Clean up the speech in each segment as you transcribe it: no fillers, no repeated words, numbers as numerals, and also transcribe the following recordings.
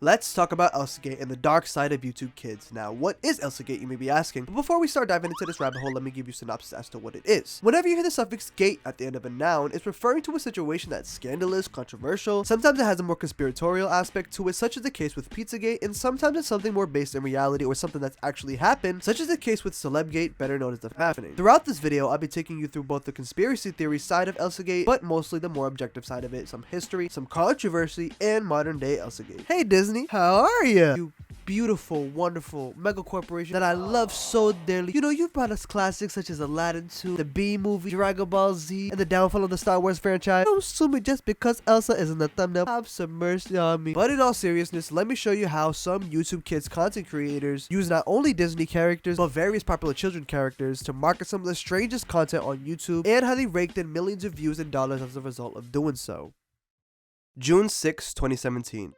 Let's talk about Elsagate and the dark side of YouTube Kids. Now, what is Elsagate, you may be asking? But before we start diving into this rabbit hole, let me give you a synopsis as to what it is. Whenever you hear the suffix gate at the end of a noun, it's referring to a situation that's scandalous, controversial. Sometimes it has a more conspiratorial aspect to it, such as the case with Pizzagate, and sometimes it's something more based in reality or something that's actually happened, such as the case with Celebgate, better known as the happening. Throughout this video, I'll be taking you through both the conspiracy theory side of Elsagate, but mostly the more objective side of it, some history, some controversy, and modern day Elsagate. Hey Disney, how are you? You beautiful, wonderful mega corporation that I love so dearly. You know, you've brought us classics such as Aladdin 2, the B movie, Dragon Ball Z, and the downfall of the Star Wars franchise. Don't sue me just because Elsa is in the thumbnail. Have some mercy on me. But in all seriousness, let me show you how some YouTube Kids content creators use not only Disney characters, but various popular children characters to market some of the strangest content on YouTube, and how they raked in millions of views and dollars as a result of doing so. June 6, 2017.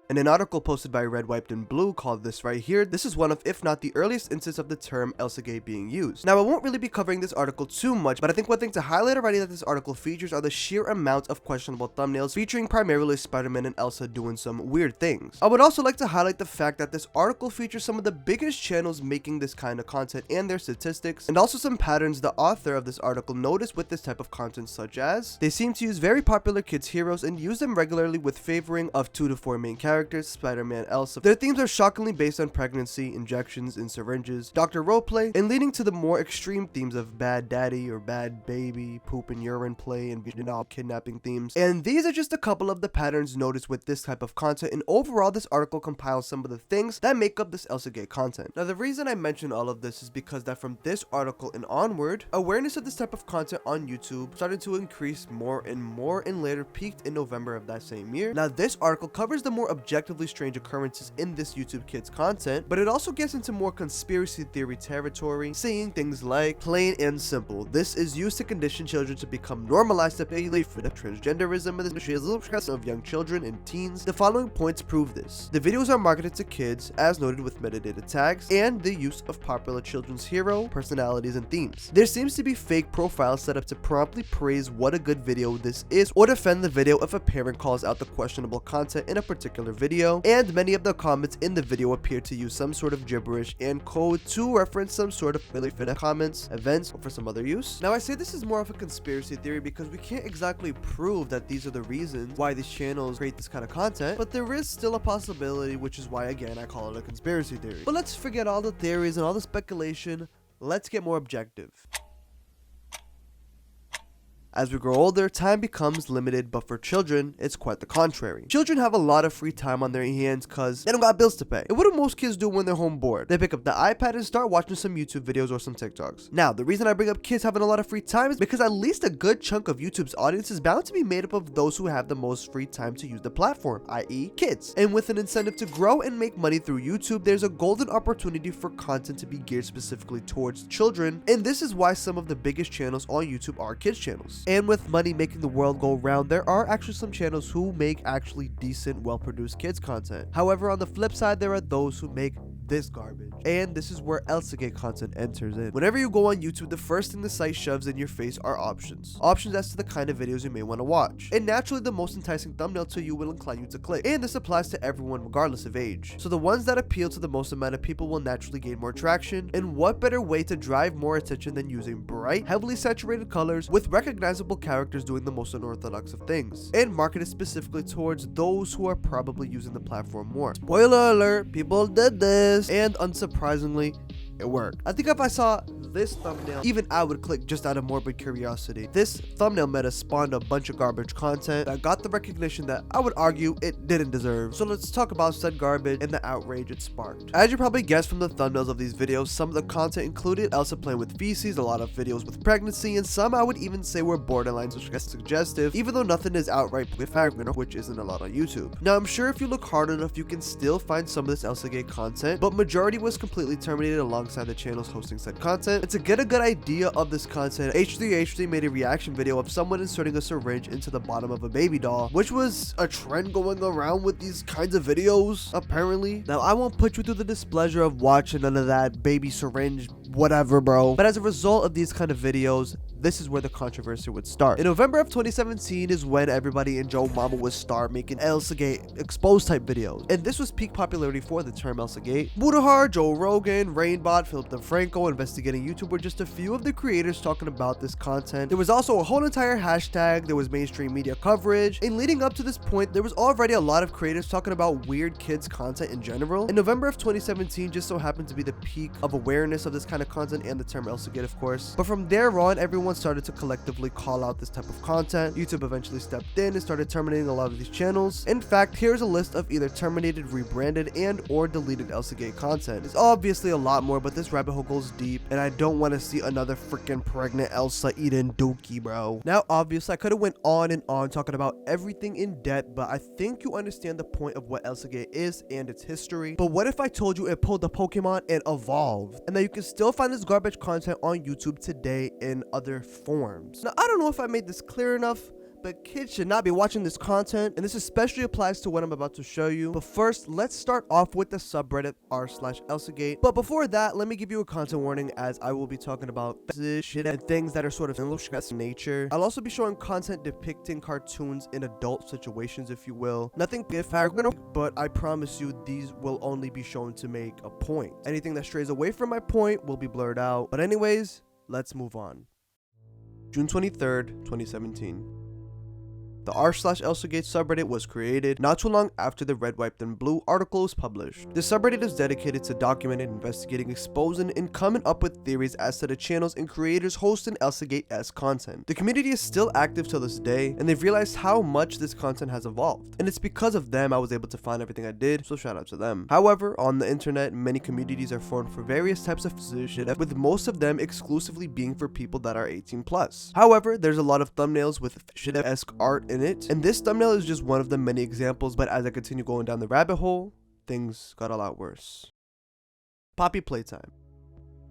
In an article posted by Red, Wiped, and Blue called this right here, this is one of, if not the earliest instance of the term Elsagate being used. Now, I won't really be covering this article too much, but I think one thing to highlight already that this article features are the sheer amount of questionable thumbnails featuring primarily Spider-Man and Elsa doing some weird things. I would also like to highlight the fact that this article features some of the biggest channels making this kind of content and their statistics, and also some patterns the author of this article noticed with this type of content, such as they seem to use very popular kids heroes and use them regularly with favoring of 2 to 4 main characters, Spider-Man, Elsa. Their themes are shockingly based on pregnancy, injections in syringes, doctor roleplay, and leading to the more extreme themes of bad daddy or bad baby, poop and urine play, and kidnapping themes. And these are just a couple of the patterns noticed with this type of content, and overall this article compiles some of the things that make up this Elsagate content. Now, the reason I mention all of this is because that from this article and onward, awareness of this type of content on YouTube started to increase more and later peaked in November of that same year. Now, this article covers the more objectively strange occurrences in this YouTube Kids content, but it also gets into more conspiracy theory territory, saying things like, plain and simple, this is used to condition children to become normalized to pay for the transgenderism of young children and teens. The following points prove this. The videos are marketed to kids, as noted with metadata tags, and the use of popular children's hero, personalities, and themes. There seems to be fake profiles set up to promptly praise what a good video this is, or defend the video if a parent calls out the questionable content in a particular video, and many of the comments in the video appear to use some sort of gibberish and code to reference some sort of really fit comments, events, or for some other use. Now, I say this is more of a conspiracy theory because we can't exactly prove that these are the reasons why these channels create this kind of content, but there is still a possibility, which is why, again, I call it a conspiracy theory. But let's forget all the theories and all the speculation. Let's get more objective. As we grow older, time becomes limited, but for children, it's quite the contrary. Children have a lot of free time on their hands because they don't got bills to pay. And what do most kids do when they're home bored? They pick up the iPad and start watching some YouTube videos or some TikToks. Now, the reason I bring up kids having a lot of free time is because at least a good chunk of YouTube's audience is bound to be made up of those who have the most free time to use the platform, i.e. kids. And with an incentive to grow and make money through YouTube, there's a golden opportunity for content to be geared specifically towards children, and this is why some of the biggest channels on YouTube are kids channels. And with money making the world go round, there are actually some channels who make actually decent, well-produced kids content. However, on the flip side, there are those who make this garbage. And this is where Elsagate content enters in. Whenever you go on YouTube, the first thing the site shoves in your face are options. Options as to the kind of videos you may want to watch. And naturally, the most enticing thumbnail to you will incline you to click. And this applies to everyone regardless of age. So the ones that appeal to the most amount of people will naturally gain more traction. And what better way to drive more attention than using bright, heavily saturated colors with recognizable characters doing the most unorthodox of things, and marketed specifically towards those who are probably using the platform more. Spoiler alert, people did this, and unsurprisingly, it worked. I think if I saw this thumbnail, even I would click just out of morbid curiosity. This thumbnail meta spawned a bunch of garbage content that got the recognition that I would argue it didn't deserve. So let's talk about said garbage and the outrage it sparked. As you probably guessed from the thumbnails of these videos, some of the content included Elsa playing with feces, a lot of videos with pregnancy, and some I would even say were borderline suggestive, even though nothing is outright pornographic, which isn't a lot on YouTube. Now, I'm sure if you look hard enough, you can still find some of this Elsagate content, but majority was completely terminated alongside the channels hosting said content. And to get a good idea of this content, H3H3 made a reaction video of someone inserting a syringe into the bottom of a baby doll, which was a trend going around with these kinds of videos, apparently. Now, I won't put you through the displeasure of watching none of that baby syringe whatever, bro. But as a result of these kind of videos, this is where the controversy would start. In November of 2017 is when everybody in Joe Mama would start making Elsagate exposed type videos. And this was peak popularity for the term Elsagate. Budahar, Joe Rogan, Rainbot, Philip DeFranco, Investigating YouTube were just a few of the creators talking about this content. There was also a whole entire hashtag, there was mainstream media coverage, and leading up to this point, there was already a lot of creators talking about weird kids content in general. In November of 2017 just so happened to be the peak of awareness of this kind of content and the term Elsagate, of course. But from there on, everyone started to collectively call out this type of content. YouTube eventually stepped in and started terminating a lot of these channels. In fact, here's a list of either terminated, rebranded, and or deleted Elsagate content. There's obviously a lot more, but this rabbit hole goes deep, and I don't want to see another freaking pregnant Elsa eating dookie, bro. Now, obviously, I could have went on and on talking about everything in depth, but I think you understand the point of what Elsagate is and its history. But what if I told you it pulled the Pokemon and evolved, and that you can still find this garbage content on YouTube today in other forms? Now, I don't know if I made this clear enough, but kids should not be watching this content, and this especially applies to what I'm about to show you. But first, let's start off with the subreddit r/Elsagate. But before that, let me give you a content warning, as I will be talking about this shit and things that are sort of in nature. I'll also be showing content depicting cartoons in adult situations, if you will. Nothing but I promise you these will only be shown to make a point. Anything that strays away from my point will be blurred out. But anyways, let's move on. June 23rd, 2017. The r/Elsagate subreddit was created not too long after the Red, White, and Blue article was published. The subreddit is dedicated to documenting, investigating, exposing, and coming up with theories as to the channels and creators hosting Elsagate-esque content. The community is still active to this day, and they've realized how much this content has evolved. And it's because of them I was able to find everything I did, so shout out to them. However, on the internet, many communities are formed for various types of shit, with most of them exclusively being for people that are 18+. However, there's a lot of thumbnails with shit-esque art in it, and this thumbnail is just one of the many examples, but as I continue going down the rabbit hole, things got a lot worse. Poppy Playtime.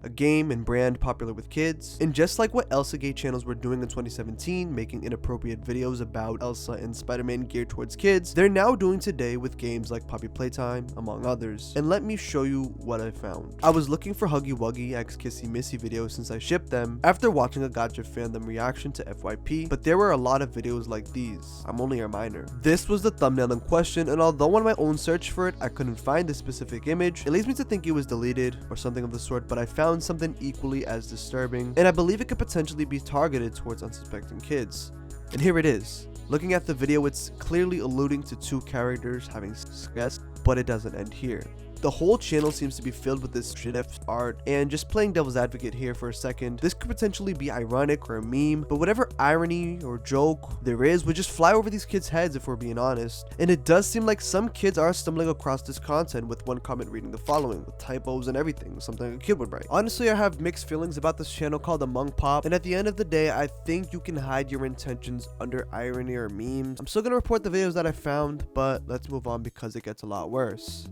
A game and brand popular with kids, and just like what Elsagate channels were doing in 2017, making inappropriate videos about Elsa and Spider-Man geared towards kids, they're now doing today with games like Poppy Playtime, among others. And let me show you what I found. I was looking for Huggy Wuggy x Kissy Missy videos since I shipped them after watching a Gotcha fandom reaction to FYP, but there were a lot of videos like these. I'm only a minor. This was the thumbnail in question, and although on my own search for it I couldn't find the specific image, it leads me to think it was deleted or something of the sort, but I found something equally as disturbing, and I believe it could potentially be targeted towards unsuspecting kids. And here it is. Looking at the video, it's clearly alluding to two characters having sex, but it doesn't end here. The whole channel seems to be filled with this shit art, and just playing devil's advocate here for a second, this could potentially be ironic or a meme, but whatever irony or joke there is would just fly over these kids' heads if we're being honest. And it does seem like some kids are stumbling across this content, with one comment reading the following, with typos and everything, something a kid would write. Honestly, I have mixed feelings about this channel called Among Pop, and at the end of the day, I think you can hide your intentions under irony or memes. I'm still gonna report the videos that I found, but let's move on because it gets a lot worse.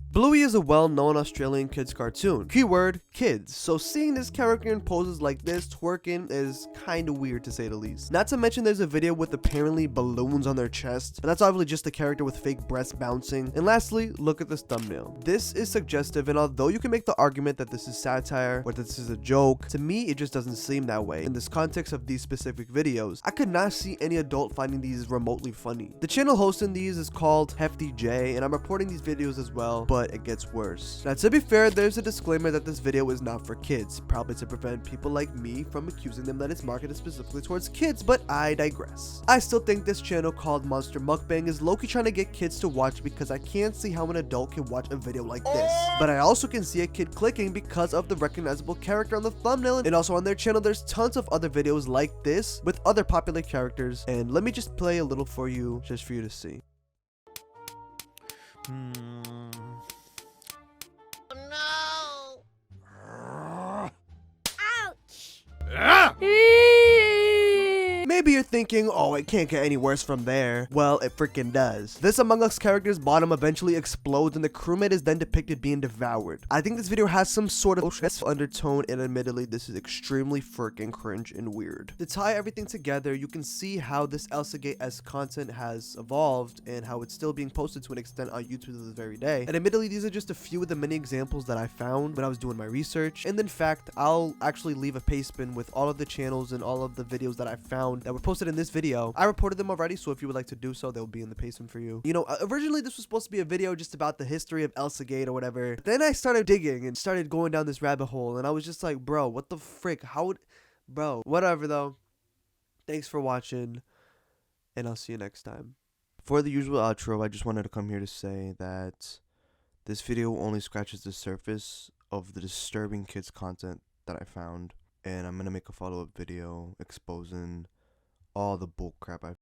Bluey is a well-known Australian kids cartoon. Keyword, kids. So seeing this character in poses like this twerking is kinda weird to say the least. Not to mention there's a video with apparently balloons on their chest, and that's obviously just a character with fake breasts bouncing. And lastly, look at this thumbnail. This is suggestive, and although you can make the argument that this is satire or that this is a joke, to me it just doesn't seem that way. In this context of these specific videos, I could not see any adult finding these remotely funny. The channel hosting these is called Hefty J, and I'm reporting these videos as well, but it gets worse. Now, to be fair, there's a disclaimer that this video is not for kids, probably to prevent people like me from accusing them that it's marketed specifically towards kids, but I digress. I still think this channel called Monster Mukbang is low-key trying to get kids to watch, because I can't see how an adult can watch a video like this. But I also can see a kid clicking because of the recognizable character on the thumbnail, and also on their channel there's tons of other videos like this with other popular characters, and let me just play a little for you just for you to see. Maybe you're thinking, oh, it can't get any worse from there. Well, it freaking does. This Among Us character's bottom eventually explodes and the crewmate is then depicted being devoured. I think this video has some sort of undertone, and admittedly this is extremely freaking cringe and weird. To tie everything together, you can see how this Elsagate-esque content has evolved and how it's still being posted to an extent on YouTube to this very day. And admittedly, these are just a few of the many examples that I found when I was doing my research. And in fact, I'll actually leave a paste bin with all of the channels and all of the videos that I found that were posted in this video. I reported them already, so if you would like to do so, they'll be in the paste bin for you. You know, originally this was supposed to be a video just about the history of Elsagate or whatever. But then I started digging and started going down this rabbit hole, and I was just like, bro, what the frick? How would... Bro, whatever though. Thanks for watching, and I'll see you next time. For the usual outro, I just wanted to come here to say that this video only scratches the surface of the disturbing kids content that I found, and I'm gonna make a follow-up video exposing all the bull crap I